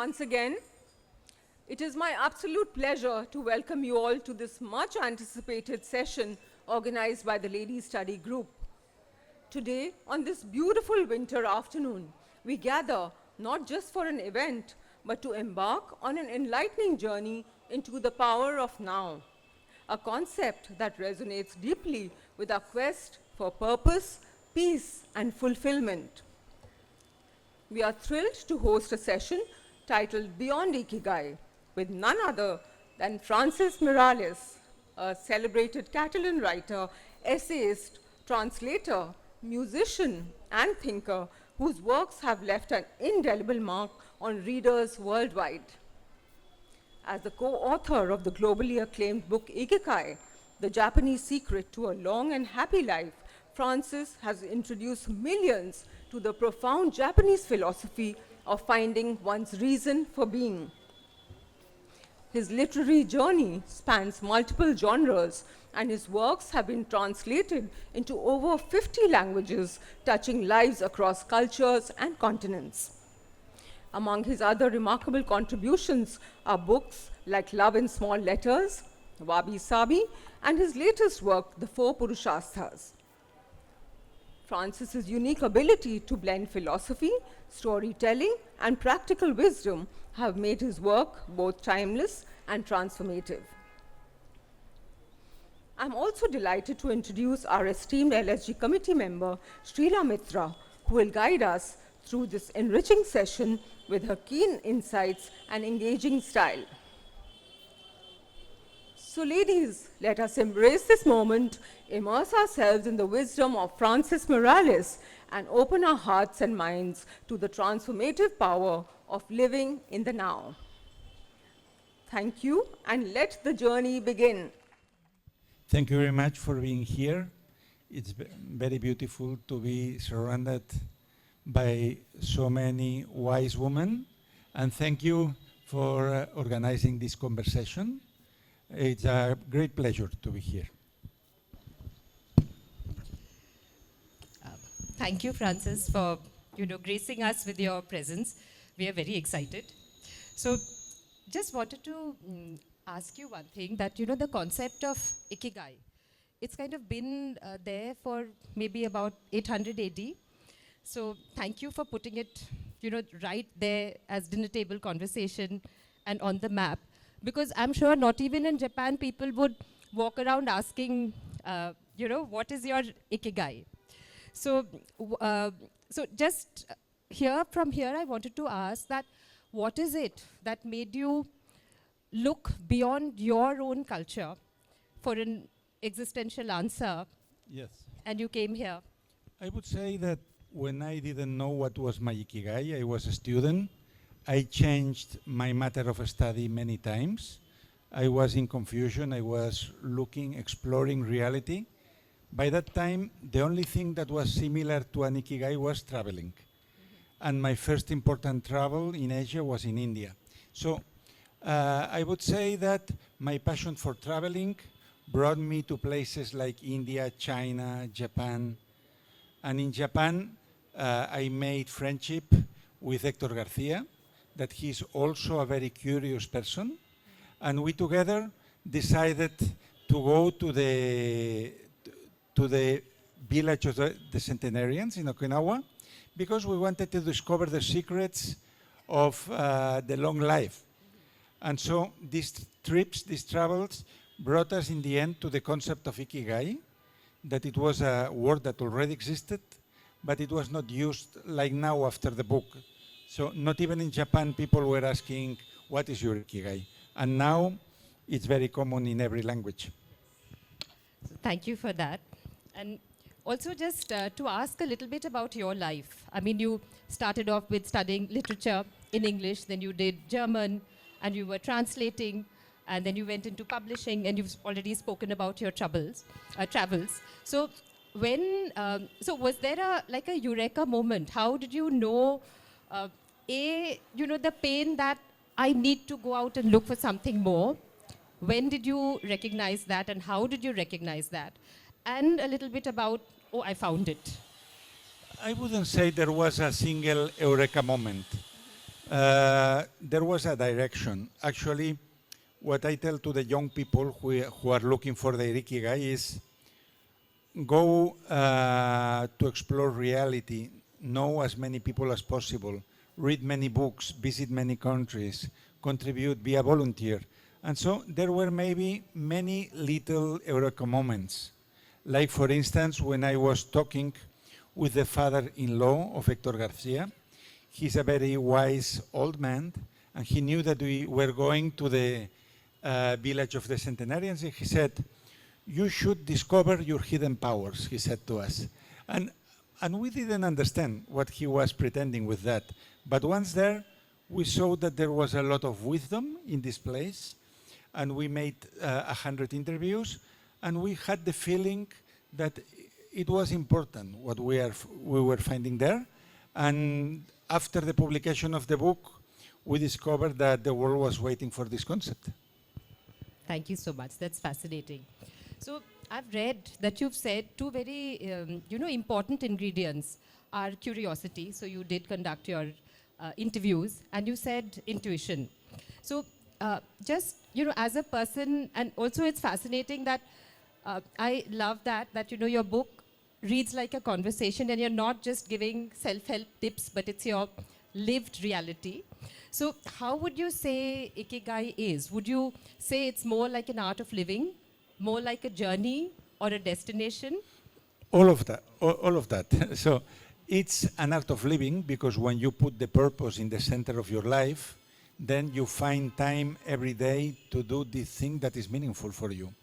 once again. It is my absolute pleasure to welcome you all to this much anticipated session organized by the Ladies Study Group. Today, on this beautiful winter afternoon, we gather not just for an event, but to embark on an enlightening journey into the power of now, a concept that resonates deeply with our quest for purpose, peace, and fulfillment. We are thrilled to host a session titled Beyond Ikigai with none other than Francesc Miralles, a celebrated Catalan writer, essayist, translator, musician, and thinker whose works have left an indelible mark on readers worldwide. As the co-author of the globally acclaimed book Ikigai, The Japanese Secret to a Long and Happy Life, Francis has introduced millions to the profound Japanese philosophy of finding one's reason for being. His literary journey spans multiple genres, and his works have been translated into over 50 languages, touching lives across cultures and continents. Among his other remarkable contributions are books like Love in Small Letters, Wabi Sabi, and his latest work, The Four Purushasthas. Francis's unique ability to blend philosophy, storytelling, and practical wisdom have made his work both timeless and transformative. I'm also delighted to introduce our esteemed LSG committee member, Srila Mitra, who will guide us through this enriching session with her keen insights and engaging style. So ladies, let us embrace this moment, immerse ourselves in the wisdom of Francesc Miralles, and open our hearts and minds to the transformative power of living in the now. Thank you, and let the journey begin. Thank you very much for being here. It's very beautiful to be surrounded by so many wise women, and thank you for organizing this conversation. It's a great pleasure to be here. Thank you, Francis, for gracing us with your presence. We are very excited. So, just wanted to ask you one thing, that the concept of Ikigai, it's kind of been there for maybe about 800 AD. So, thank you for putting it, right there as dinner table conversation and on the map. Because I'm sure not even in Japan people would walk around asking, what is your Ikigai? So, just from here, I wanted to ask that, what is it that made you look beyond your own culture for an existential answer? Yes. And you came here. I would say that when I didn't know what was my Ikigai, I was a student. I changed my matter of study many times. I was in confusion. I was exploring reality. By that time, the only thing that was similar to an Ikigai was traveling. And my first important travel in Asia was in India. So I would say that my passion for traveling brought me to places like India, China, Japan. And in Japan, I made friendship with Hector Garcia, that he's also a very curious person. And we together decided to go to the village of the centenarians in Okinawa, because we wanted to discover the secrets of the long life. And so these trips, these travels, brought us in the end to the concept of Ikigai, that it was a word that already existed, but it was not used like now after the book. So not even in Japan people were asking, what is your Ikigai? And now it's very common in every language. Thank you for that. And also just to ask a little bit about your life. I mean, you started off with studying literature in English, then you did German, and you were translating, and then you went into publishing, and you've already spoken about your travels. So was there a eureka moment? How did you know, the pain that I need to go out and look for something more? When did you recognize that, and how did you recognize that? And a little bit about, I found it. I wouldn't say there was a single eureka moment. There was a direction. Actually, what I tell to the young people who are looking for their Ikigai is go to explore reality, know as many people as possible, read many books, visit many countries, contribute, be a volunteer. And so there were maybe many little eureka moments. Like, for instance, when I was talking with the father-in-law of Hector Garcia. He's a very wise old man, and he knew that we were going to the village of the centenarians, and he said, "You should discover your hidden powers," he said to us. And we didn't understand what he was pretending with that. But once there, we saw that there was a lot of wisdom in this place, and we made 100 interviews, and we had the feeling that it was important what we were finding there. And after the publication of the book, we discovered that the world was waiting for this concept. Thank you so much. That's fascinating. So I've read that you've said two very important ingredients are curiosity. So you did conduct your interviews, and you said intuition. So just as a person, and also it's fascinating that I love that your book reads like a conversation, and you're not just giving self-help tips, but it's your lived reality. So how would you say Ikigai is? Would you say it's more like an art of living, more like a journey or a destination? All of that. So it's an art of living, because when you put the purpose in the center of your life, then you find time every day to do this thing that is meaningful for you.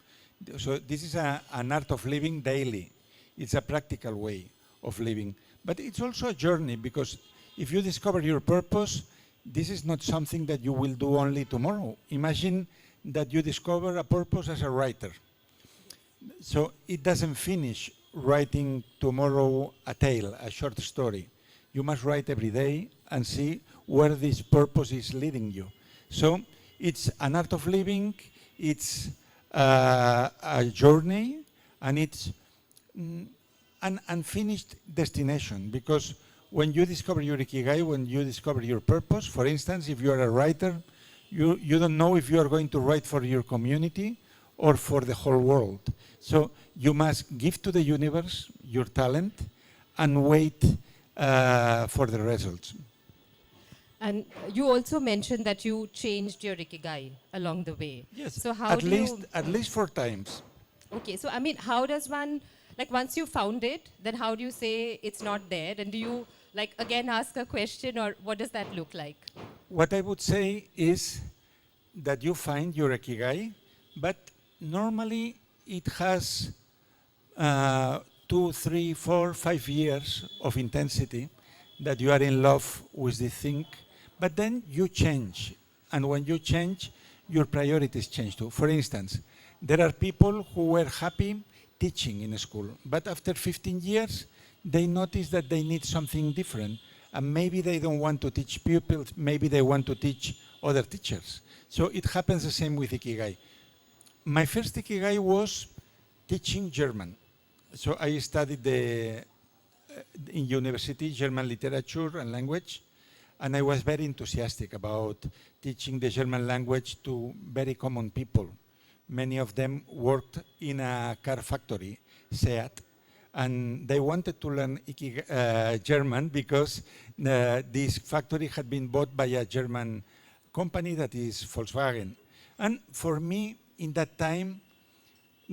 So this is an art of living daily. It's a practical way of living. But it's also a journey, because if you discover your purpose, this is not something that you will do only tomorrow. Imagine that you discover a purpose as a writer. So it doesn't finish writing tomorrow a tale, a short story. You must write every day and see where this purpose is leading you. So it's an art of living, it's a journey, and it's an unfinished destination, because when you discover your Ikigai, when you discover your purpose, for instance, if you are a writer, you don't know if you are going to write for your community or for the whole world. So you must give to the universe your talent and wait for the results. And you also mentioned that you changed your Ikigai along the way. Yes, So how at least 4 times. Okay, so I mean, how does one, like once you found it, then how do you say it's not there? And do you like again ask a question, or what does that look like? What I would say is that you find your Ikigai, but normally it has 2, 3, 4, 5 years of intensity that you are in love with the thing, but then you change. And when you change, your priorities change too. For instance, there are people who were happy teaching in a school, but after 15 years, they notice that they need something different, and maybe they don't want to teach pupils, maybe they want to teach other teachers. So it happens the same with Ikigai. My first Ikigai was teaching German. So I studied in university German literature and language, and I was very enthusiastic about teaching the German language to very common people. Many of them worked in a car factory, Seat, and they wanted to learn German because this factory had been bought by a German company that is Volkswagen. And for me, in that time,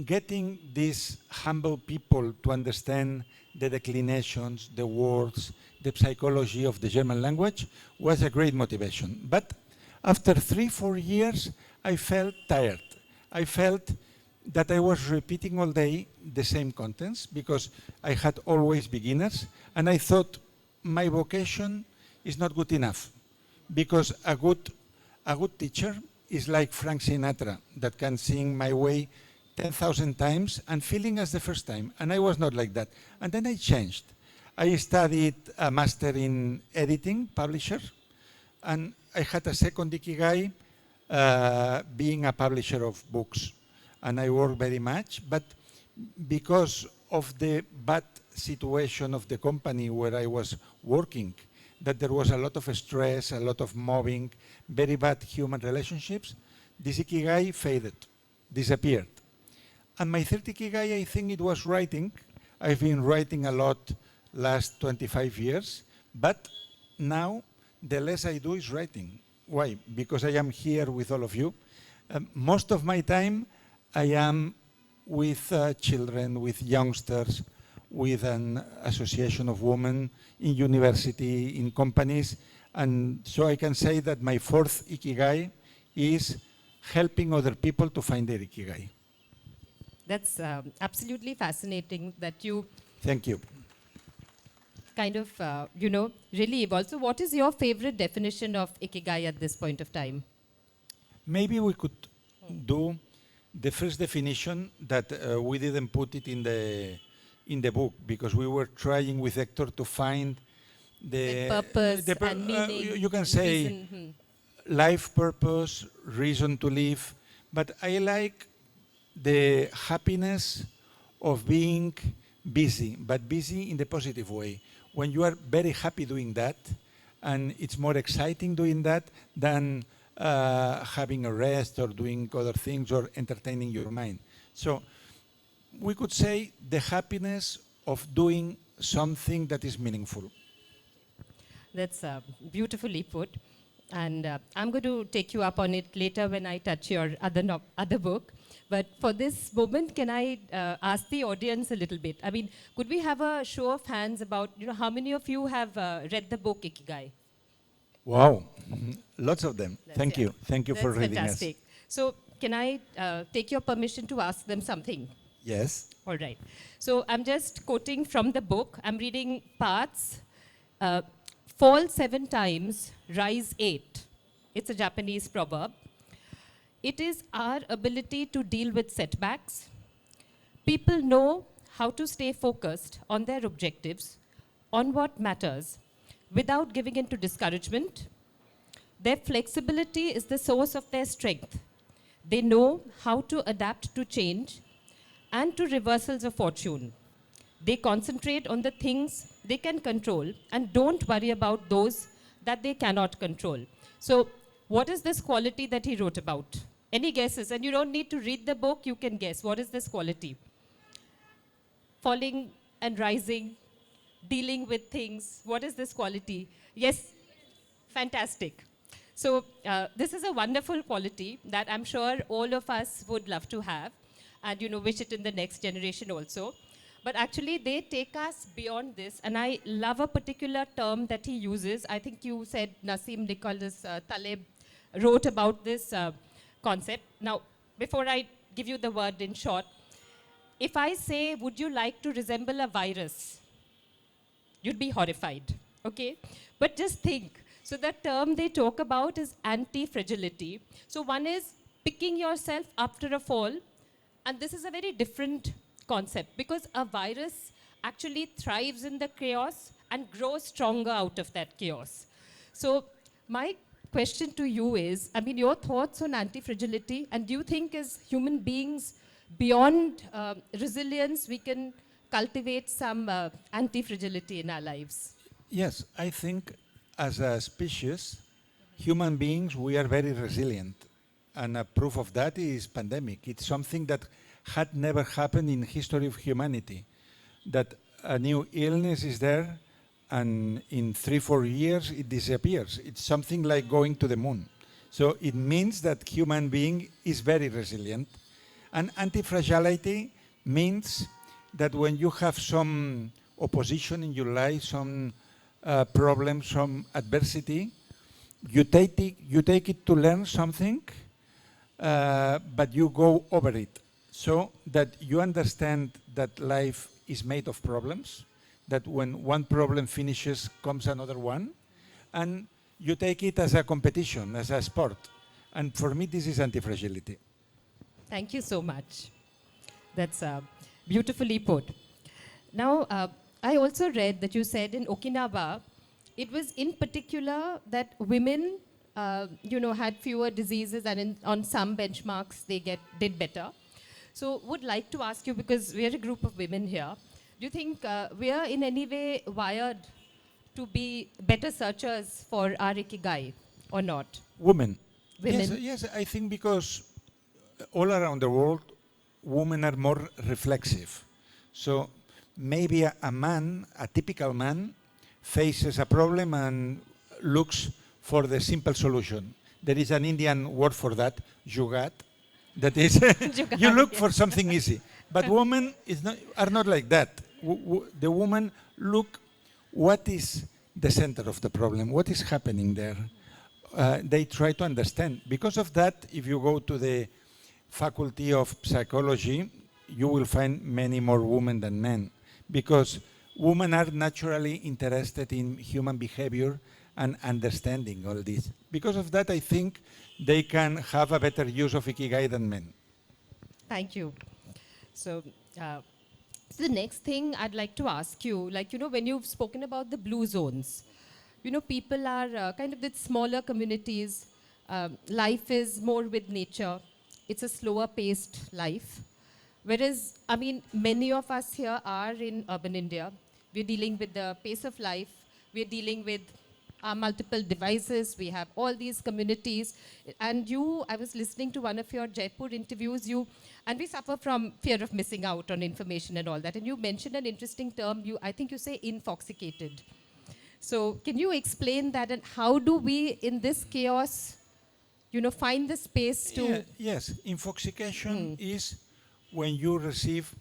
getting these humble people to understand the declinations, the words, the psychology of the German language was a great motivation. But after 3, 4 years, I felt tired. I felt that I was repeating all day the same contents, because I had always beginners, and I thought my vocation is not good enough, because a good teacher is like Frank Sinatra, that can sing My Way 10,000 times and feeling as the first time. And I was not like that. And then I changed. I studied a master in editing, publisher, and I had a second Ikigai, being a publisher of books. And I worked very much, but because of the bad situation of the company where I was working, that there was a lot of stress, a lot of mobbing, very bad human relationships, this Ikigai faded, disappeared. And my third Ikigai, I think it was writing. I've been writing a lot last 25 years, but now the less I do is writing. Why? Because I am here with all of you. Most of my time I am with children, with youngsters, with an association of women in university, in companies. And so I can say that my fourth Ikigai is helping other people to find their Ikigai. That's absolutely fascinating that you Thank you. kind of, really evolved. So what is your favorite definition of Ikigai at this point of time? Maybe we could do the first definition that we didn't put it in the book because we were trying with Hector to find the purpose and meaning. you can say reason, life purpose, reason to live, but I like the happiness of being busy, but busy in the positive way. When you are very happy doing that, and it's more exciting doing that than having a rest or doing other things or entertaining your mind. So we could say the happiness of doing something that is meaningful. That's beautifully put. And I'm going to take you up on it later when I touch your other book. But for this moment, can I ask the audience a little bit? I mean, could we have a show of hands about, how many of you have read the book Ikigai? Wow, lots of them. Thank yeah. you. Thank you for That's reading fantastic. So can I take your permission to ask them something? us. Yes. All right. So I'm just quoting from the book. I'm reading parts. Fall 7 times, rise 8. It's a Japanese proverb. It is our ability to deal with setbacks. People know how to stay focused on their objectives, on what matters, without giving in to discouragement. Their flexibility is the source of their strength. They know how to adapt to change and to reversals of fortune. They concentrate on the things they can control and don't worry about those that they cannot control. So, what is this quality that he wrote about? Any guesses? And you don't need to read the book, you can guess. What is this quality? Falling and rising, dealing with things. What is this quality? Yes, fantastic. So, this is a wonderful quality that I'm sure all of us would love to have and wish it in the next generation also. But actually, they take us beyond this. And I love a particular term that he uses. I think you said Nassim Nicholas Taleb wrote about this concept. Now, before I give you the word in short, if I say, would you like to resemble a virus? You'd be horrified, okay? But just think. So the term they talk about is anti-fragility. So one is picking yourself after a fall. And this is a very different concept because a virus actually thrives in the chaos and grows stronger out of that chaos. So my question to you is, I mean, your thoughts on anti-fragility, and do you think as human beings, beyond resilience, we can cultivate some anti-fragility in our lives? Yes, I think as a species, human beings, we are very resilient. And a proof of that is pandemic. It's something that had never happened in history of humanity, that a new illness is there and in 3-4 years it disappears. It's something like going to the moon. So it means that human being is very resilient. And anti-fragility means that when you have some opposition in your life, some problem, some adversity, you take it to learn something, but you go over it. So that you understand that life is made of problems, that when one problem finishes, comes another one, and you take it as a competition, as a sport. And for me, this is anti-fragility. Thank you so much. That's beautifully put. Now, I also read that you said in Okinawa, it was in particular that women, had fewer diseases and on some benchmarks they did better. So would like to ask you, because we're a group of women here, do you think we are in any way wired to be better searchers for our Ikigai or not? Women. Women. Yes, I think because all around the world, women are more reflexive. So maybe a man, a typical man, faces a problem and looks for the simple solution. There is an Indian word for that, jugaad. That is, you look for something easy. But women are not like that. The women look what is the center of the problem, what is happening there. They try to understand. Because of that, if you go to the faculty of psychology, you will find many more women than men. Because women are naturally interested in human behavior and understanding all this. Because of that, I think they can have a better use of Ikigai than men. Thank you. So, the next thing I'd like to ask you, like, when you've spoken about the blue zones, people are kind of with smaller communities. Life is more with nature. It's a slower paced life. Whereas, many of us here are in urban India. We're dealing with the pace of life. We're dealing with our multiple devices. We have all these communities. And I was listening to one of your Jaipur interviews, and we suffer from fear of missing out on information and all that. And you mentioned an interesting term, I think you say infoxicated. So can you explain that, and how do we, in this chaos, find the space to... Yes, infoxication is when you receive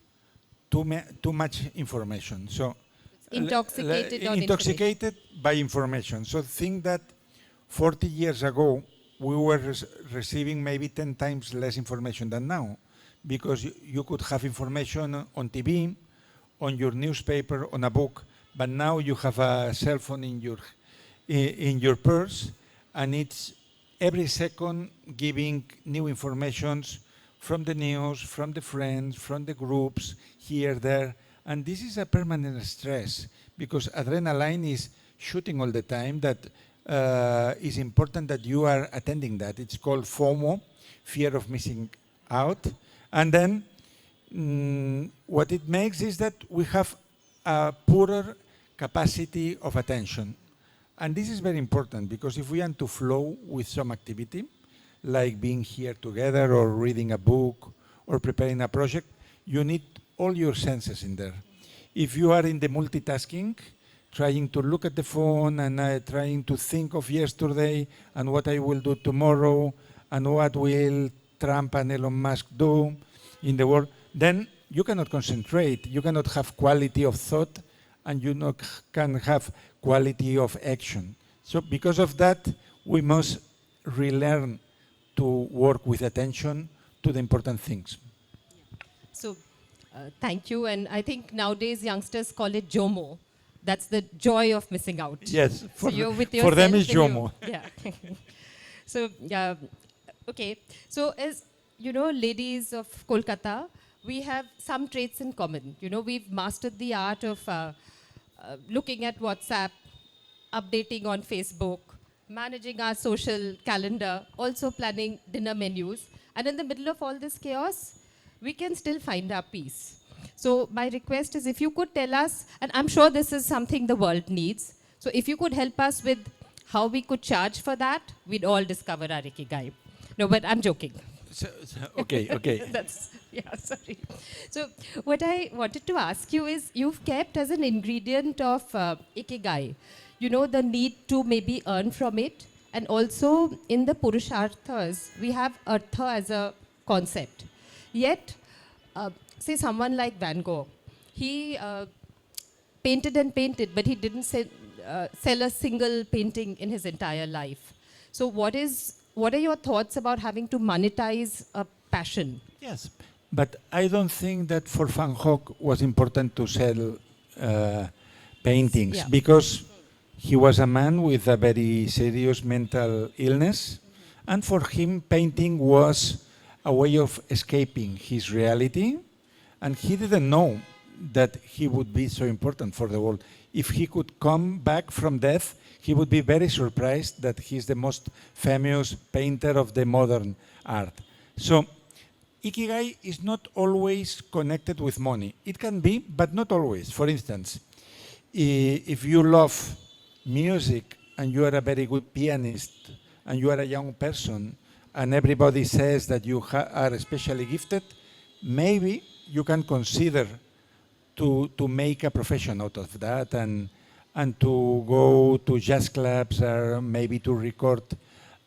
too much information. So intoxicated by information. So think that 40 years ago, we were receiving maybe 10 times less information than now, because you could have information on TV, on your newspaper, on a book, but now you have a cell phone in your purse, and it's every second giving new informations from the news, from the friends, from the groups, here, there. And this is a permanent stress, because adrenaline is shooting all the time. That is important that you are attending that. It's called FOMO, fear of missing out. And then what it makes is that we have a poorer capacity of attention. And this is very important, because if we want to flow with some activity, like being here together or reading a book or preparing a project, you need all your senses in there. If you are in the multitasking, trying to look at the phone and trying to think of yesterday and what I will do tomorrow and what will Trump and Elon Musk do in the world, then you cannot concentrate, you cannot have quality of thought, and you can have quality of action. So because of that, we must relearn to work with attention to the important things. So, thank you. And I think nowadays youngsters call it JOMO. That's the joy of missing out. Yes, for for them it's JOMO. Yeah. So, okay. So, as ladies of Kolkata, we have some traits in common. We've mastered the art of looking at WhatsApp, updating on Facebook, managing our social calendar, also planning dinner menus. And in the middle of all this chaos, we can still find our peace. So my request is, if you could tell us, and I'm sure this is something the world needs, so if you could help us with how we could charge for that, we'd all discover our Ikigai. No, but I'm joking. Okay. Sorry. So what I wanted to ask you is, you've kept as an ingredient of Ikigai, the need to maybe earn from it. And also in the Purusharthas, we have Artha as a concept. Yet, say someone like Van Gogh, he painted and painted, but he didn't sell a single painting in his entire life. So what are your thoughts about having to monetize a passion? Yes, but I don't think that for Van Gogh was important to sell paintings, because he was a man with a very serious mental illness, and for him painting was a way of escaping his reality, and he didn't know that he would be so important for the world. If he could come back from death, he would be very surprised that he's the most famous painter of the modern art. So Ikigai is not always connected with money. It can be, but not always. For instance, if you love music and you are a very good pianist and you are a young person and everybody says that you are especially gifted, maybe you can consider to make a profession out of that and to go to jazz clubs or maybe to record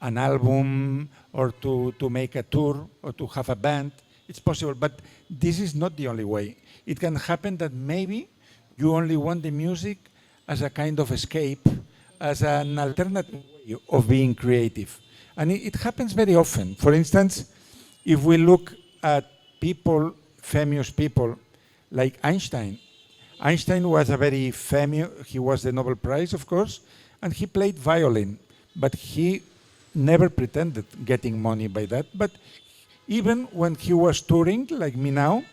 an album or to make a tour or to have a band. It's possible, but this is not the only way. It can happen that maybe you only want the music as a kind of escape, as an alternative way of being creative. And it happens very often. For instance, if we look at people, famous people, like Einstein. Einstein was a very famous, he was the Nobel Prize, of course, and he played violin, but he never pretended getting money by that. But even when he was touring, like me now,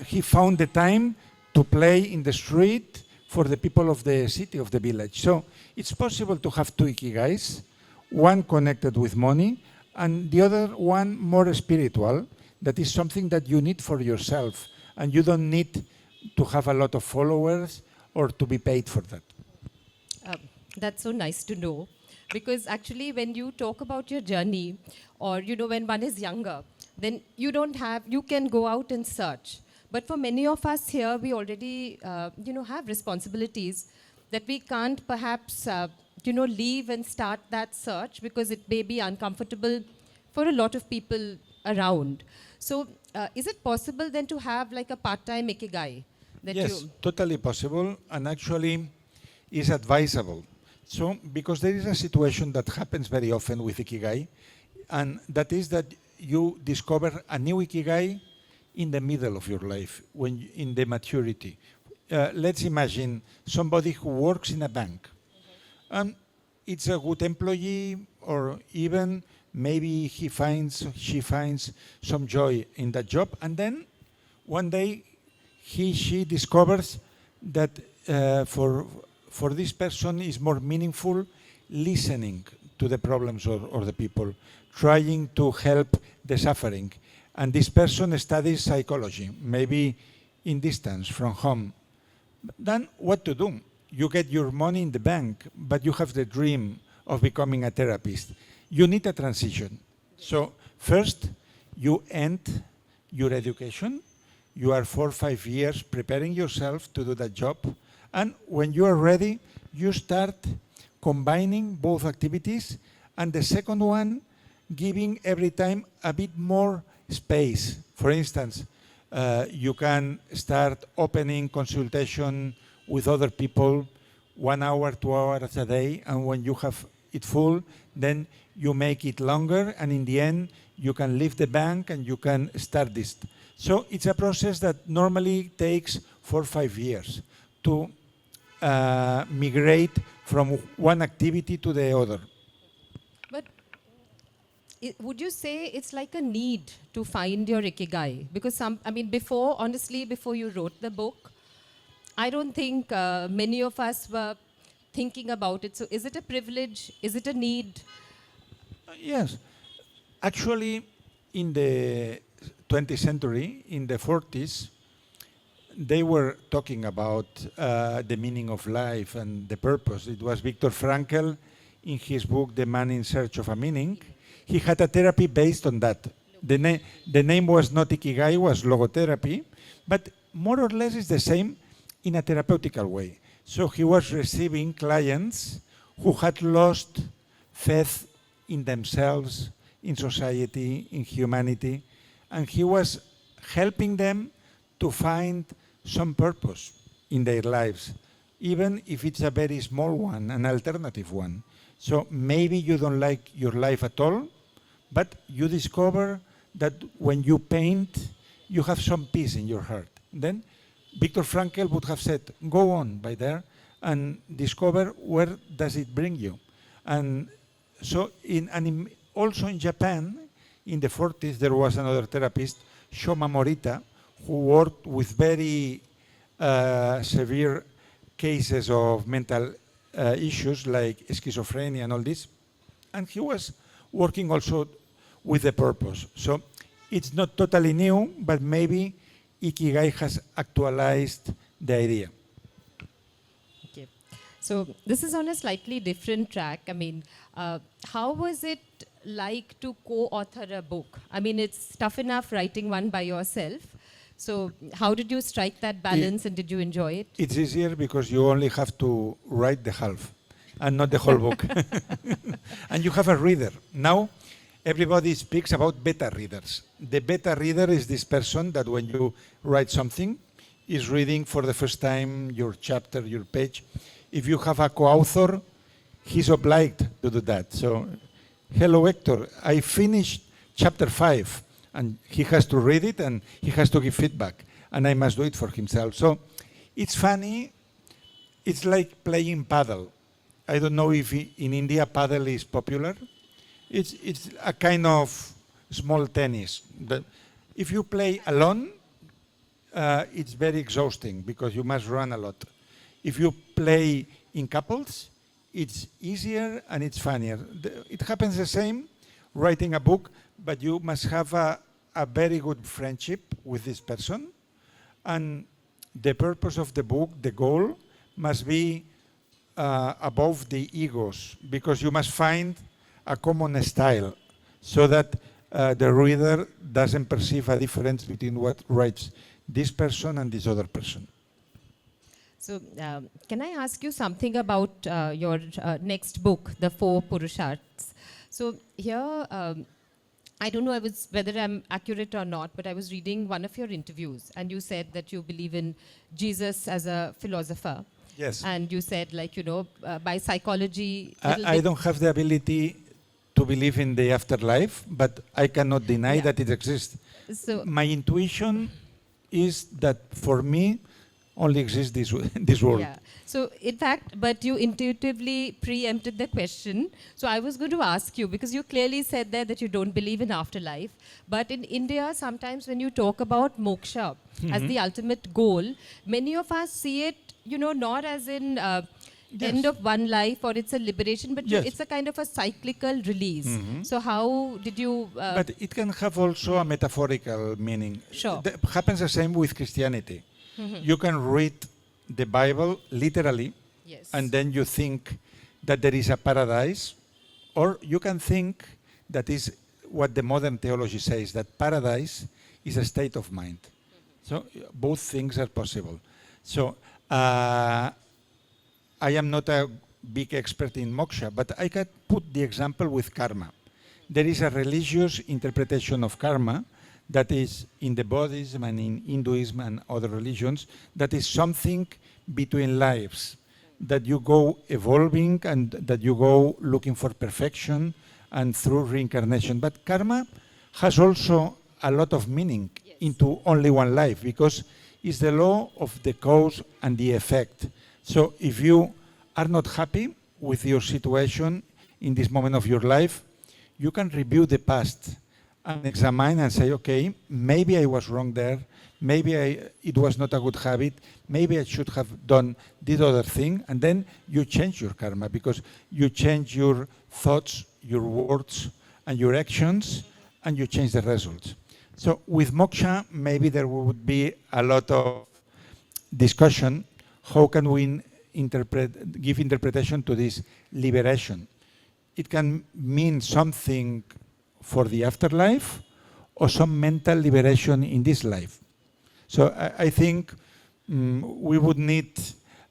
he found the time to play in the street for the people of the city, of the village. So it's possible to have two ikigais, one connected with money, and the other one more spiritual, that is something that you need for yourself, and you don't need to have a lot of followers or to be paid for that. That's so nice to know, because actually when you talk about your journey, or when one is younger, then you can go out and search. But for many of us here, we already have responsibilities that we can't perhaps leave and start that search, because it may be uncomfortable for a lot of people around. So is it possible then to have like a part-time ikigai? Yes, totally possible, and actually is advisable. So, because there is a situation that happens very often with ikigai, and that is that you discover a new ikigai in the middle of your life, in the maturity. Let's imagine somebody who works in a bank, and it's a good employee, or even maybe she finds some joy in that job, and then one day she discovers that for this person is more meaningful listening to the problems or the people, trying to help the suffering. And this person studies psychology, maybe in distance from home. Then what to do? You get your money in the bank, but you have the dream of becoming a therapist. You need a transition. So first, you end your education. You are 4 or 5 years preparing yourself to do that job. And when you are ready, you start combining both activities. And the second one, giving every time a bit more space. For instance, you can start opening consultation with other people 1 hour, 2 hours a day. And when you have it full, then you make it longer. And in the end, you can leave the bank and you can start this. So it's a process that normally takes 4 or 5 years to migrate from one activity to the other. But would you say it's like a need to find your ikigai? Because before you wrote the book, I don't think many of us were thinking about it. So is it a privilege? Is it a need? Yes. Actually, in the 20th century, in the 40s, they were talking about the meaning of life and the purpose. It was Viktor Frankl, in his book, The Man in Search of a Meaning. He had a therapy based on that. The name was not Ikigai, was logotherapy, but more or less it's the same in a therapeutical way. So he was receiving clients who had lost faith in themselves, in society, in humanity, and he was helping them to find some purpose in their lives, even if it's a very small one, an alternative one. So maybe you don't like your life at all, but you discover that when you paint, you have some peace in your heart. Then Viktor Frankl would have said, go on by there and discover where does it bring you. And so also in Japan, in the 40s, there was another therapist, Shoma Morita, who worked with very severe cases of mental issues like schizophrenia and all this. And he was working also with the purpose. So it's not totally new, but maybe Ikigai has actualized the idea. Okay. So this is on a slightly different track. I mean, how was it like to co-author a book? I mean, it's tough enough writing one by yourself. So how did you strike that balance and did you enjoy it? It's easier because you only have to write the half and not the whole book. And you have a reader. Now, everybody speaks about beta readers. The beta reader is this person that when you write something, is reading for the first time your chapter, your page. If you have a co-author, he's obliged to do that. So, hello Hector, I finished chapter 5, and he has to read it and he has to give feedback, and I must do it for himself. So, it's funny. It's like playing paddle. I don't know if in India paddle is popular. It's a kind of small tennis. If you play alone, it's very exhausting because you must run a lot. If you play in couples, it's easier and it's funnier. It happens the same writing a book, but you must have a very good friendship with this person. And the purpose of the book, the goal, must be above the egos, because you must find a common style so that the reader doesn't perceive a difference between what writes this person and this other person. So can I ask you something about your next book, The Four Purusharths? So here, I don't know whether I'm accurate or not, but I was reading one of your interviews and you said that you believe in Jesus as a philosopher. Yes. And you said, like, you know, by psychology... I don't have the ability to believe in the afterlife, but I cannot deny that it exists. So my intuition is that for me, only exists this world. Yeah. So in fact, but you intuitively preempted the question. So I was going to ask you, because you clearly said there that you don't believe in afterlife. But in India, sometimes when you talk about moksha as the ultimate goal, many of us see it, you know, not as in end of one life or it's a liberation, but it's a kind of a cyclical release. So how did you... but it can have also a metaphorical meaning. Sure. It happens the same with Christianity. You can read the Bible literally, and then you think that there is a paradise, or you can think that is what the modern theology says, that paradise is a state of mind. So both things are possible. So I am not a big expert in moksha, but I can put the example with karma. There is a religious interpretation of karma that is in the Buddhism and in Hinduism and other religions, that is something between lives, that you go evolving and that you go looking for perfection and through reincarnation. But karma has also a lot of meaning into only one life, because it's the law of the cause and the effect. So if you are not happy with your situation in this moment of your life, you can review the past and examine and say, okay, maybe I was wrong there, maybe it was not a good habit, maybe I should have done this other thing, and then you change your karma, because you change your thoughts, your words, and your actions, and you change the results. So with moksha, maybe there would be a lot of discussion. How can we give interpretation to this liberation? It can mean something for the afterlife or some mental liberation in this life. So I think we would need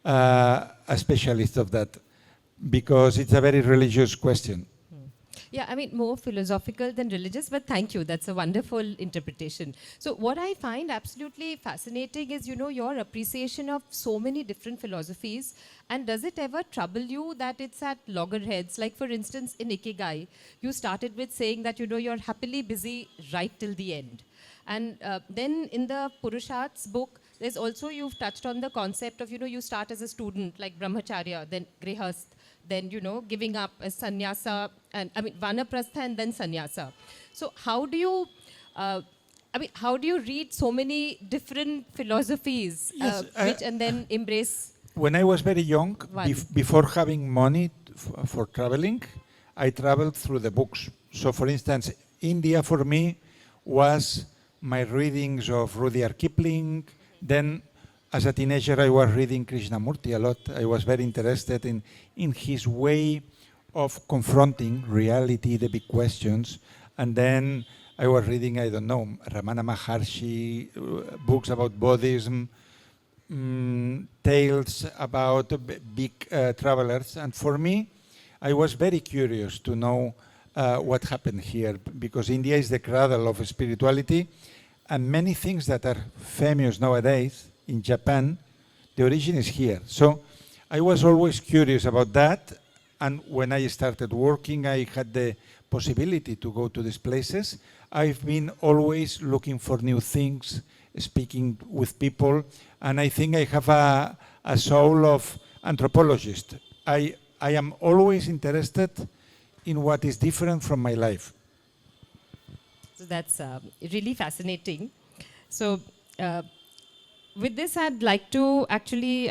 a specialist of that, because it's a very religious question. Yeah, I mean, more philosophical than religious, but thank you. That's a wonderful interpretation. So what I find absolutely fascinating is, you know, your appreciation of so many different philosophies. And does it ever trouble you that it's at loggerheads? Like, for instance, in Ikigai, you started with saying that, you know, you're happily busy right till the end. And then in the Purusharths book, there's also, you've touched on the concept of, you know, you start as a student, like brahmacharya, then grihast, then, you know, giving up as sannyasa, and I mean, vanaprastha and then sannyasa. So how do you, how do you read so many different philosophies and then embrace? When I was very young, before having money for traveling, I traveled through the books. So for instance, India for me was my readings of Rudyard Kipling, then As a teenager, I was reading Krishnamurti a lot. I was very interested in his way of confronting reality, the big questions. And then I was reading, I don't know, Ramana Maharshi, books about Buddhism, tales about big travelers. And for me, I was very curious to know what happened here, because India is the cradle of spirituality, and many things that are famous nowadays in Japan, the origin is here. So I was always curious about that, and when I started working, I had the possibility to go to these places. I've been always looking for new things, speaking with people, and I think I have a soul of anthropologist. I am always interested in what is different from my life. So that's really fascinating. So with this, I'd like to actually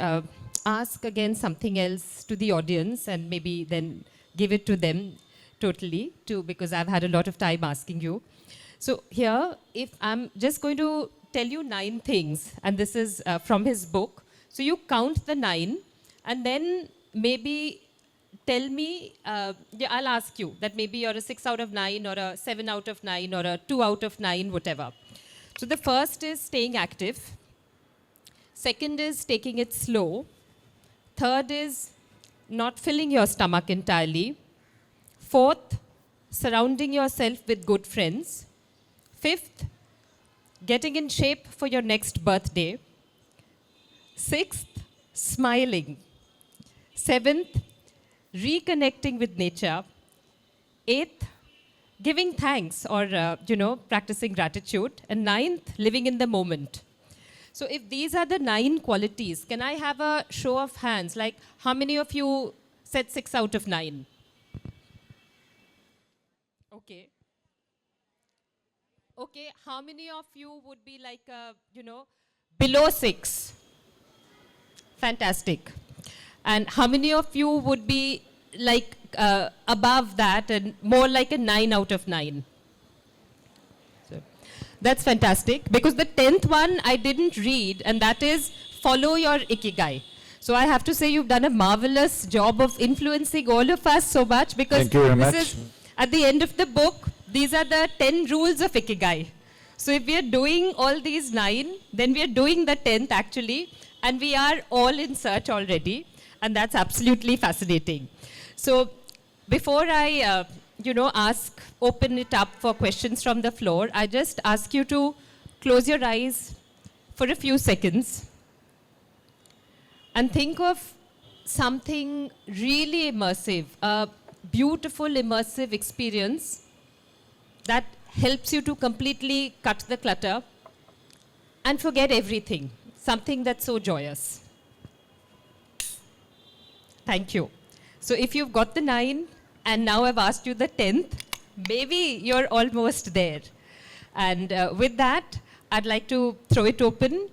ask again something else to the audience, and maybe then give it to them totally too, because I've had a lot of time asking you. So here, if I'm just going to tell you 9 things, and this is from his book. So you count the 9, and then maybe tell me, I'll ask you that maybe you're a 6 out of 9, or a 7 out of 9, or a 2 out of 9, whatever. So the first is staying active. Second is taking it slow. Third is not filling your stomach entirely. Fourth, surrounding yourself with good friends. Fifth, getting in shape for your next birthday. Sixth, smiling. Seventh, reconnecting with nature. Eighth, giving thanks, or practicing gratitude. And ninth, living in the moment. So if these are the 9 qualities, can I have a show of hands? Like, how many of you said 6 out of 9? Okay. Okay, how many of you would be like, below 6? Fantastic. And how many of you would be like above that and more like a 9 out of 9? So, that's fantastic, because the 10th one I didn't read, and that is follow your Ikigai. So I have to say you've done a marvelous job of influencing all of us so much, because Thank you very much. is at the end of the book, these are the 10 rules of Ikigai. So if we are doing all these 9, then we are doing the 10th actually, and we are all in search already, and that's absolutely fascinating. So before I, open it up for questions from the floor, I just ask you to close your eyes for a few seconds and think of something really immersive, a beautiful immersive experience that helps you to completely cut the clutter and forget everything, something that's so joyous. Thank you. So if you've got the 9, and now I've asked you the 10th, maybe you're almost there. And with that, I'd like to throw it open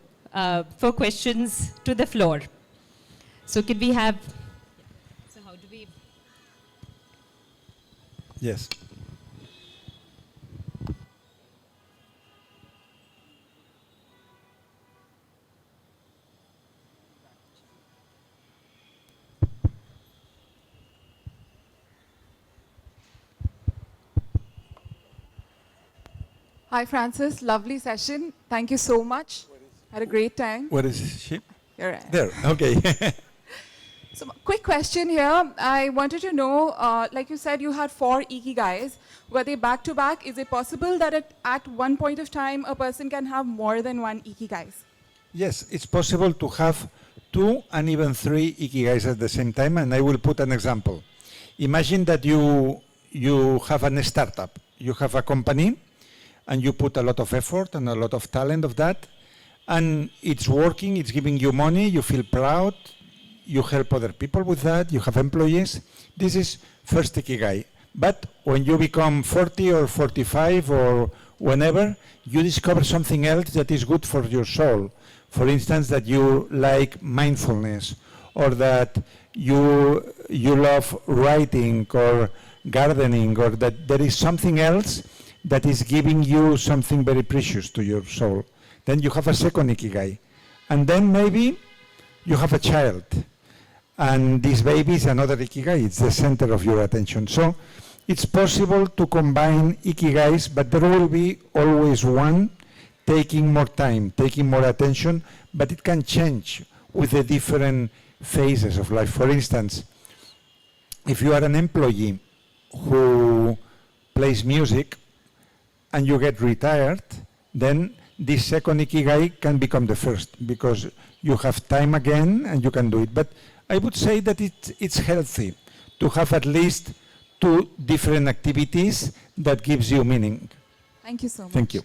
for questions to the floor. So can we have, so how do we? Yes. Hi, Francis. Lovely session. Thank you so much. Had a great time. Where is she? You're right. There, okay. So, quick question here. I wanted to know, like you said, you had 4 Ikigais. Were they back to back? Is it possible that at one point of time, a person can have more than 1 Ikigais? Yes, it's possible to have 2 and even 3 Ikigais at the same time, and I will put an example. Imagine that you have a startup. You have a company, and you put a lot of effort and a lot of talent of that, and it's working, it's giving you money, you feel proud, you help other people with that, you have employees. This is first Ikigai. But when you become 40 or 45 or whenever, you discover something else that is good for your soul. For instance, that you like mindfulness, or that you love writing or gardening, or that there is something else that is giving you something very precious to your soul. Then you have a second Ikigai. And then maybe you have a child, and this baby is another Ikigai. It's the center of your attention. So it's possible to combine Ikigais, but there will be always one taking more time, taking more attention, but it can change with the different phases of life. For instance, if you are an employee who plays music and you get retired, then this second Ikigai can become the first because you have time again and you can do it. But I would say that it's healthy to have at least 2 different activities that gives you meaning. Thank you so much. Thank you.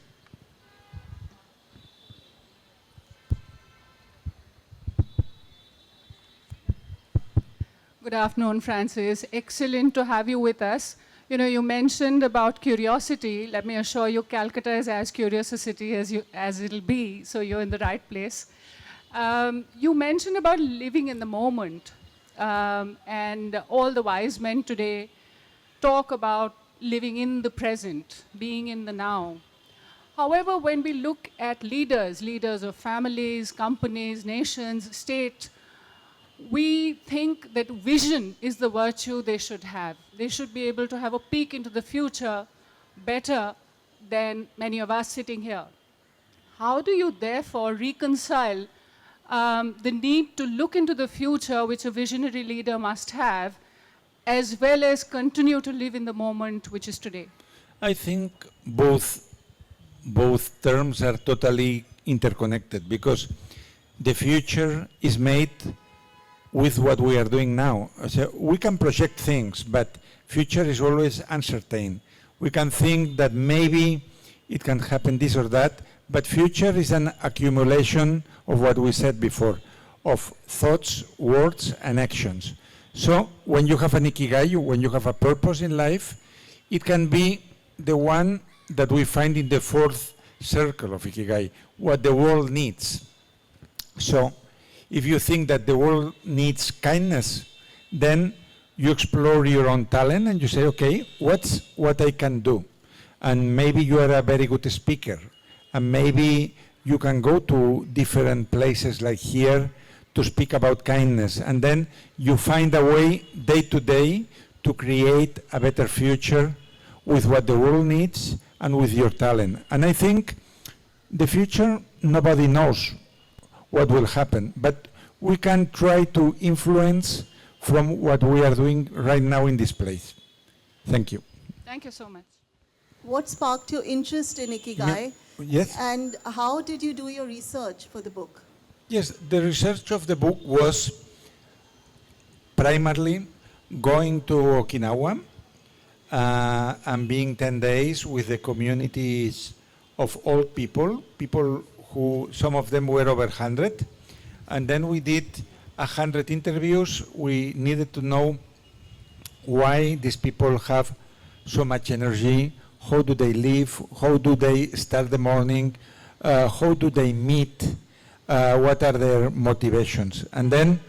Good afternoon, Francis. Excellent to have you with us. You know, you mentioned about curiosity. Let me assure you, Calcutta is as curious a city as it'll be, so you're in the right place. You mentioned about living in the moment, and all the wise men today talk about living in the present, being in the now. However, when we look at leaders of families, companies, nations, state, we think that vision is the virtue they should have. They should be able to have a peek into the future better than many of us sitting here. How do you therefore reconcile the need to look into the future, which a visionary leader must have, as well as continue to live in the moment, which is today? I think both terms are totally interconnected because the future is made with what we are doing now. So we can project things, but future is always uncertain. We can think that maybe it can happen this or that, but future is an accumulation of what we said before, of thoughts, words, and actions. So when you have an Ikigai, when you have a purpose in life, it can be the one that we find in the 4th circle of Ikigai, what the world needs. So if you think that the world needs kindness, then you explore your own talent and you say, okay, what's what I can do? And maybe you are a very good speaker, and maybe you can go to different places like here to speak about kindness, and then you find a way day to day to create a better future with what the world needs and with your talent. And I think the future, nobody knows what will happen, but we can try to influence from what we are doing right now in this place. Thank you. Thank you so much. What sparked your interest in Ikigai? Yes. And how did you do your research for the book? Yes, the research of the book was primarily going to Okinawa and being 10 days with the communities of old people who, some of them were over 100. And then we did 100 interviews. We needed to know why these people have so much energy, how do they live, how do they start the morning, how do they meet, what are their motivations. And then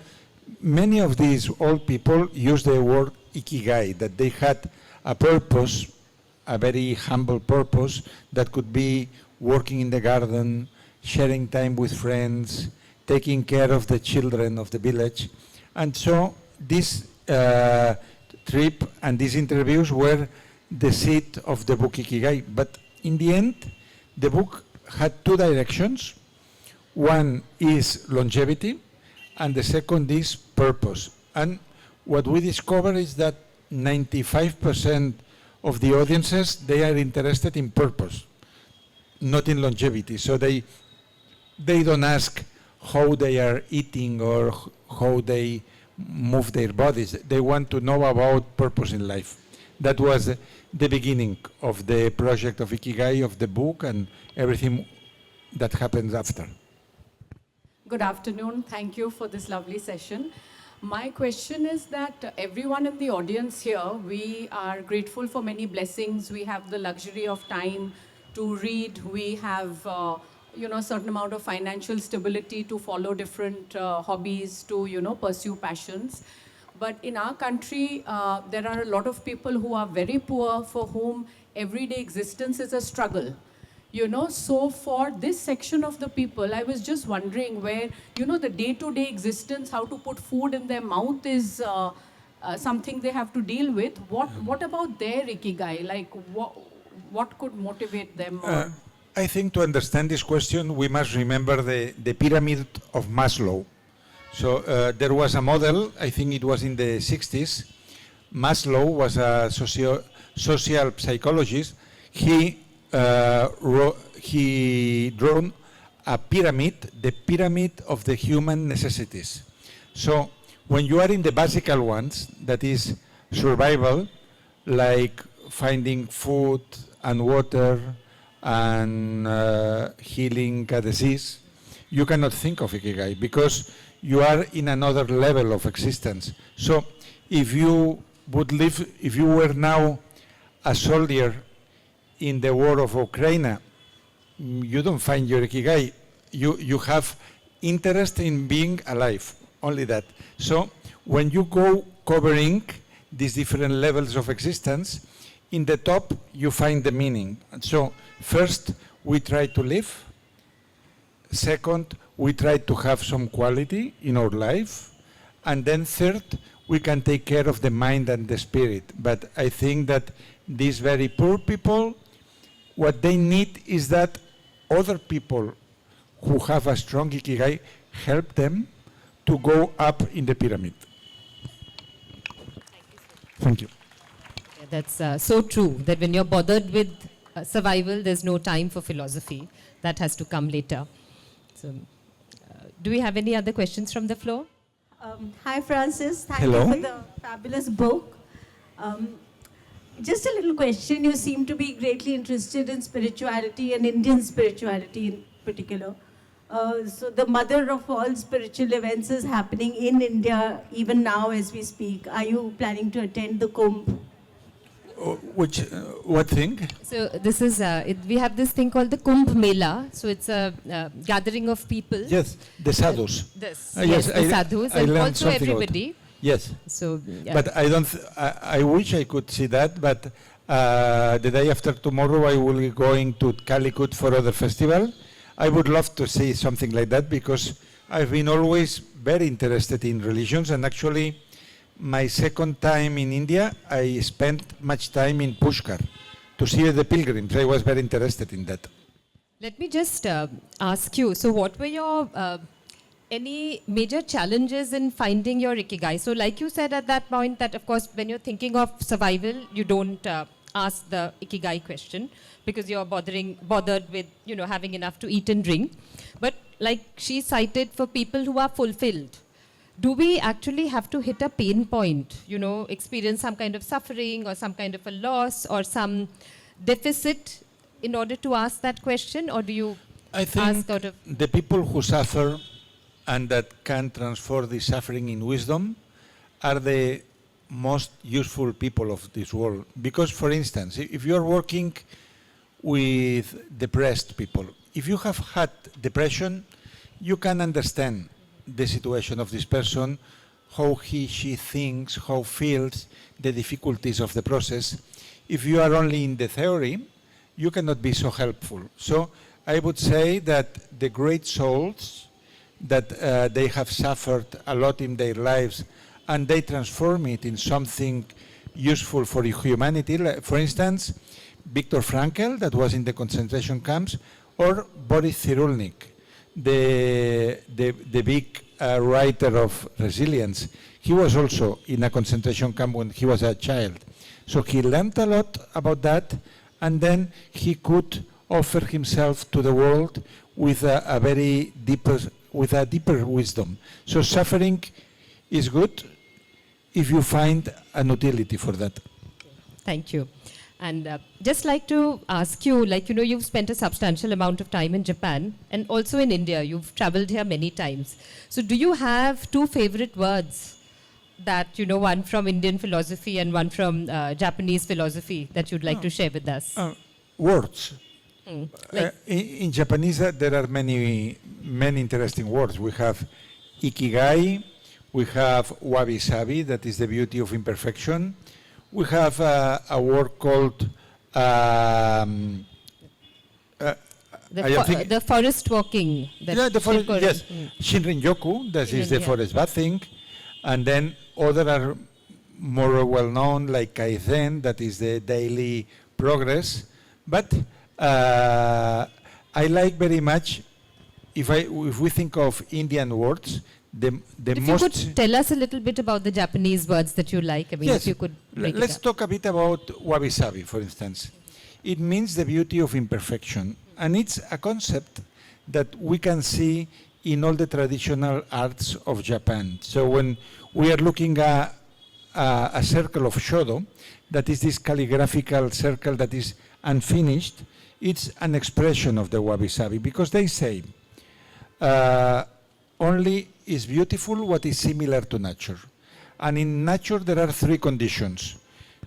many of these old people use the word Ikigai, that they had a purpose, a very humble purpose, that could be working in the garden, sharing time with friends, taking care of the children of the village. And so this trip and these interviews were the seed of the book Ikigai. But in the end, the book had 2 directions. One is longevity, and the second is purpose. And what we discovered is that 95% of the audiences, they are interested in purpose, not in longevity. So they don't ask how they are eating or how they move their bodies. They want to know about purpose in life. That was the beginning of the project of Ikigai, of the book, and everything that happens after. Good afternoon. Thank you for this lovely session. My question is that everyone in the audience here, we are grateful for many blessings. We have the luxury of time to read. We have a certain amount of financial stability to follow different hobbies, to pursue passions. But in our country, there are a lot of people who are very poor, for whom everyday existence is a struggle. You know, so for this section of the people, I was just wondering where, you know, the day-to-day existence, how to put food in their mouth is something they have to deal with. What about their Ikigai? Like, what could motivate them? Or I think to understand this question, we must remember the pyramid of Maslow. So there was a model, I think it was in the 60s. Maslow was a social psychologist. He drew a pyramid, the pyramid of the human necessities. So when you are in the basical ones, that is survival, like finding food and water and healing a disease, you cannot think of Ikigai because you are in another level of existence. So if you were now a soldier in the war of Ukraine, you don't find your Ikigai. You have interest in being alive, only that. So when you go covering these different levels of existence, in the top you find the meaning. And so first we try to live. Second, we try to have some quality in our life. And then third, we can take care of the mind and the spirit. But I think that these very poor people, what they need is that other people who have a strong Ikigai help them to go up in the pyramid. Thank you. Yeah, that's so true, that when you're bothered with survival, there's no time for philosophy. That has to come later. So, do we have any other questions from the floor? Hi, Francis. Thank Hello. you for the fabulous book. Just a little question. You seem to be greatly interested in spirituality and Indian spirituality in particular. So the mother of all spiritual events is happening in India even now as we speak. Are you planning to attend the Kumbh? What thing? So this is, we have this thing called the Kumbh Mela. So it's a gathering of people. Yes, the sadhus. This, Yes, the sadhus, I and learned also something about everybody. Yes. So, But I don't. I wish I could see that. But the day after tomorrow, I will be going to Calicut for other festival. I would love to see something like that because I've been always very interested in religions, and actually, my second time in India, I spent much time in Pushkar to see the pilgrims. I was very interested in that. let me just ask you. So, what were your any major challenges in finding your Ikigai? So like you said at that point that of course when you're thinking of survival, you don't ask the Ikigai question because you're bothered with, you know, having enough to eat and drink. But like she cited, for people who are fulfilled, do we actually have to hit a pain point, you know, experience some kind of suffering or some kind of a loss or some deficit in order to ask that question? Or do you I think ask out of... the people who suffer and that can transform the suffering in wisdom are the most useful people of this world. Because, for instance, if you're working with depressed people, if you have had depression, you can understand the situation of this person, how she thinks, how feels, the difficulties of the process. If you are only in the theory, you cannot be so helpful. So I would say that the great souls that they have suffered a lot in their lives and they transform it in something useful for humanity. Like, for instance, Viktor Frankl, that was in the concentration camps, or Boris Cyrulnik, the big writer of resilience. He was also in a concentration camp when he was a child. So he learned a lot about that, and then he could offer himself to the world with a very deeper wisdom. So suffering is good if you find an utility for that. Thank you. And just like to ask you, like, you know, you've spent a substantial amount of time in Japan and also in India. You've traveled here many times. So do you have two favorite words that, you know, one from Indian philosophy and one from Japanese philosophy that you'd like to share with us? Words. Like, In Japanese, there are many interesting words. We have Ikigai, we have Wabi-sabi, that is the beauty of imperfection. We have a word called The, I am fo- thinking- the forest walking. That Yeah, the forest, Shilpa- yes. Mm. Shinrin-yoku, that is the Yeah. forest bathing. And then other are more well known, like Kaizen, that is the daily progress. But I like very much, if we think of Indian words, the If most... you could tell us a little bit about the Japanese words that you like, I mean, Yes. if you could break Let's it up. talk a bit about wabi-sabi, for instance. It means the beauty of imperfection. And it's a concept that we can see in all the traditional arts of Japan. So when we are looking at a circle of Shodo, that is this calligraphical circle that is unfinished, it's an expression of the wabi-sabi, because they say, only is beautiful what is similar to nature. And in nature there are three conditions.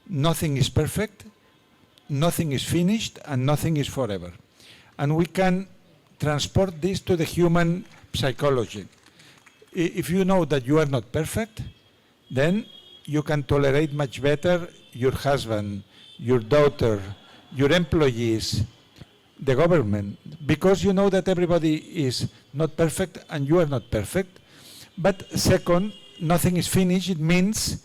Nothing is perfect, nothing is finished, and nothing is forever. And we can transport this to the human psychology. If you know that you are not perfect, then you can tolerate much better your husband, your daughter, your employees, the government, because you know that everybody is not perfect and you are not perfect. But second, nothing is finished. It means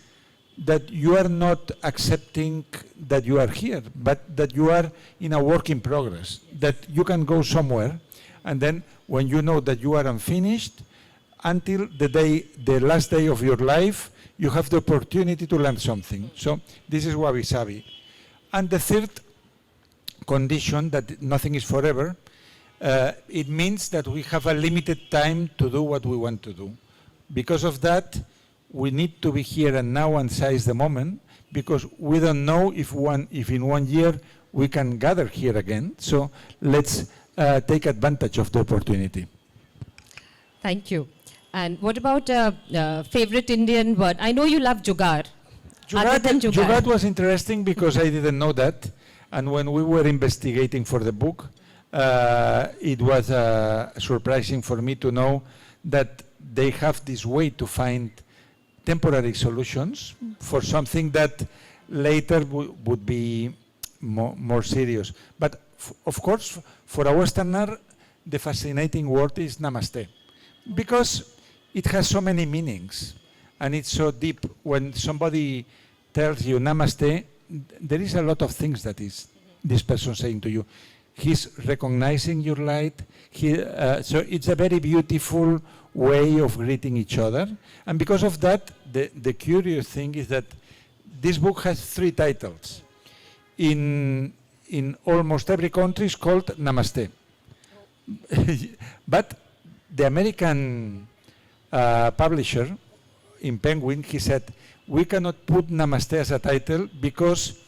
that you are not accepting that you are here, but that you are in a work in progress, that you can go somewhere, and then when you know that you are unfinished, until the last day of your life, you have the opportunity to learn something. So this is wabi-sabi. And the third condition, that nothing is forever, it means that we have a limited time to do what we want to do. Because of that, we need to be here and now and seize the moment, because we don't know if in 1 year we can gather here again. So let's take advantage of the opportunity. Thank you. And what about favorite Indian word? I know you love jugaad. Other than jugaad. Jugaad was interesting because I didn't know that. And when we were investigating for the book, it was surprising for me to know that they have this way to find temporary solutions for something that later would be more serious. But of course, for a Westerner, the fascinating word is namaste, because it has so many meanings and it's so deep. When somebody tells you namaste, there is a lot of things that is this person saying to you. He's recognizing your light. So it's a very beautiful way of greeting each other. And because of that, the curious thing is that this book has 3 titles. In almost every country it's called Namaste. But the American publisher in Penguin, he said, we cannot put Namaste as a title because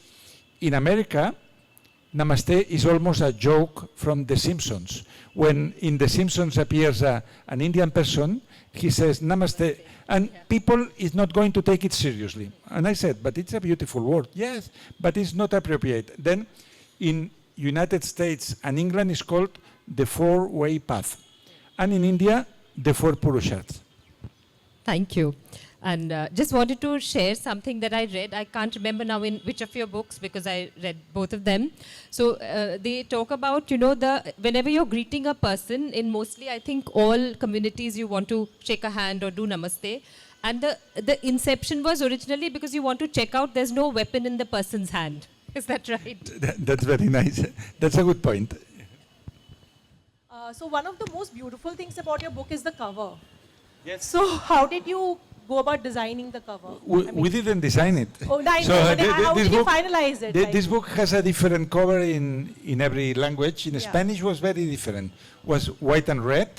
in America, Namaste is almost a joke from The Simpsons. When in The Simpsons appears an Indian person, he says Namaste, and people is not going to take it seriously. And I said, but it's a beautiful word. Yes, but it's not appropriate. Then in United States and England is called the 4-way path. And in India, the 4 Purushas. Thank you. And just wanted to share something that I read. I can't remember now in which of your books because I read both of them. So they talk about, whenever you're greeting a person, in mostly I think all communities you want to shake a hand or do namaste. And the inception was originally because you want to check out there's no weapon in the person's hand. Is that right? That's very nice. That's a good point. So one of the most beautiful things about your book is the cover. Yes. So how did you go about designing the cover? We didn't design it. Oh, I know, but how did you finalize it? This book has a different cover in every language. In Spanish was very different. Was white and red.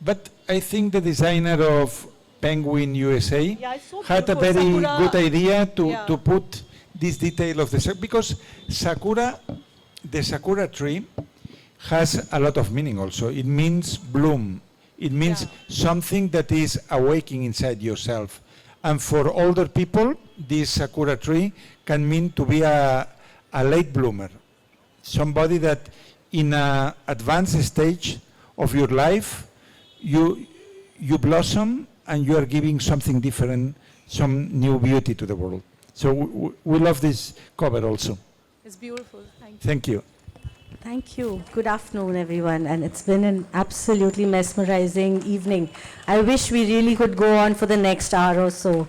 But I think the designer of Penguin USA had a very good idea to put this detail of the because the sakura tree has a lot of meaning also. It means bloom. It means something that is awakening inside yourself. And for older people, this sakura tree can mean to be a late bloomer. Somebody that in an advanced stage of your life, you blossom and you are giving something different, some new beauty to the world. So we love this cover also. It's beautiful. Thank you. Thank you. Thank you. Good afternoon, everyone. And it's been an absolutely mesmerizing evening. I wish we really could go on for the next hour or so.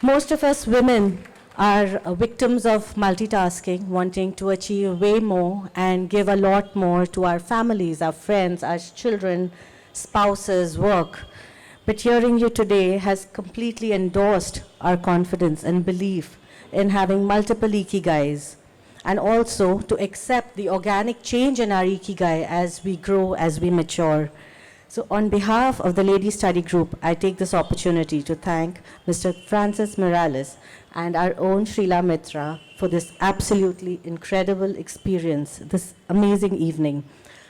Most of us women are victims of multitasking, wanting to achieve way more and give a lot more to our families, our friends, our children, spouses, work. But hearing you today has completely endorsed our confidence and belief in having multiple ikigais, and also to accept the organic change in our ikigai as we grow, as we mature. So on behalf of the Ladies Study Group, I take this opportunity to thank Mr. Francesc Miralles and our own Srila Mitra for this absolutely incredible experience, this amazing evening.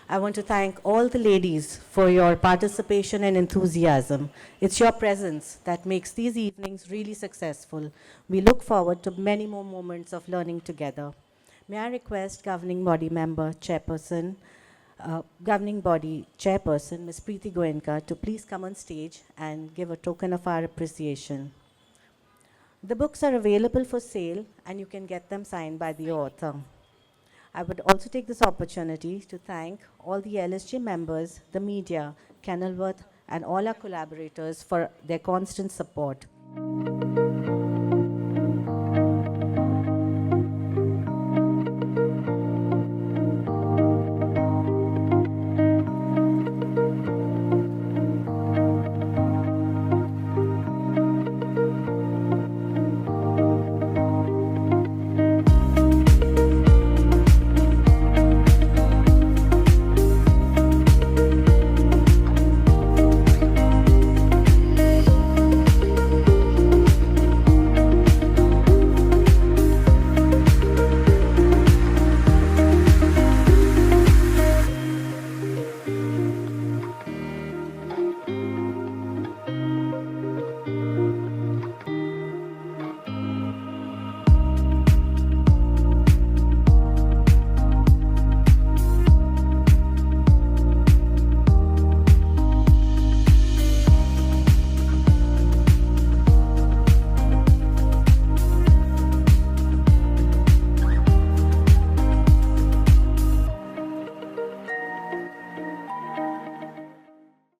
I want to thank all the ladies for your participation and enthusiasm. It's your presence that makes these evenings really successful. We look forward to many more moments of learning together. May I request Governing Body Member Chairperson, Governing Body Chairperson, Ms. Preeti Goenka, to please come on stage and give a token of our appreciation. The books are available for sale and you can get them signed by the author. I would also take this opportunity to thank all the LSG members, the media, Kenilworth, and all our collaborators for their constant support.